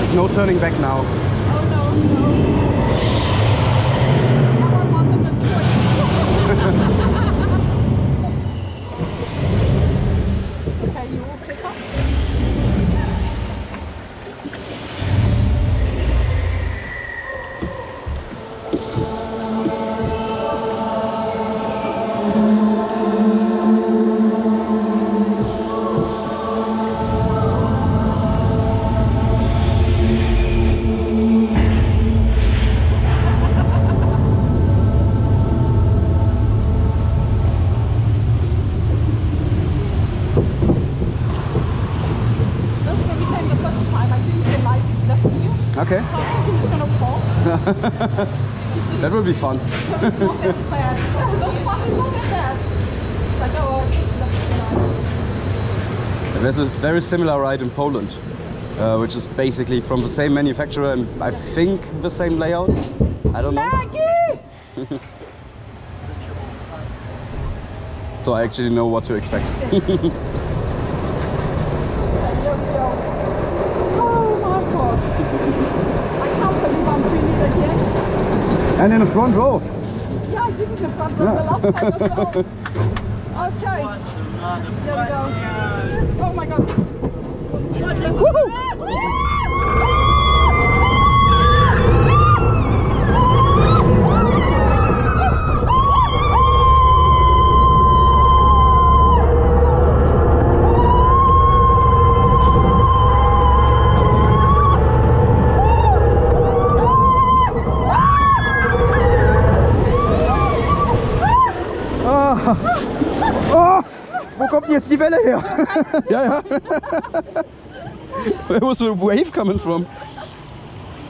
There's no turning back now. Oh no, no. That one wasn't a choice. Okay, you all sit up. Okay. So I think it's gonna fall. That would be fun. So it's not that bad. Oh, that's fun. It's not that bad. Like, oh, this looks nice. There's a very similar ride in Poland, which is basically from the same manufacturer and I think the same layout. I don't know. Maggie! So I actually know what to expect. And in the front row. Yeah, I did in the front row the last time as well. Okay. There we go. Oh my god. Woohoo! Oh, wo kommt denn jetzt die Welle her? Ja, ja. Where was the wave coming from?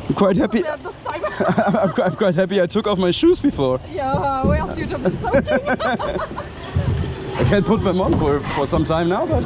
I'm quite happy. I'm quite happy I took off my shoes before. Yeah, where else you'd have been soaking? I can't put them on for some time now, but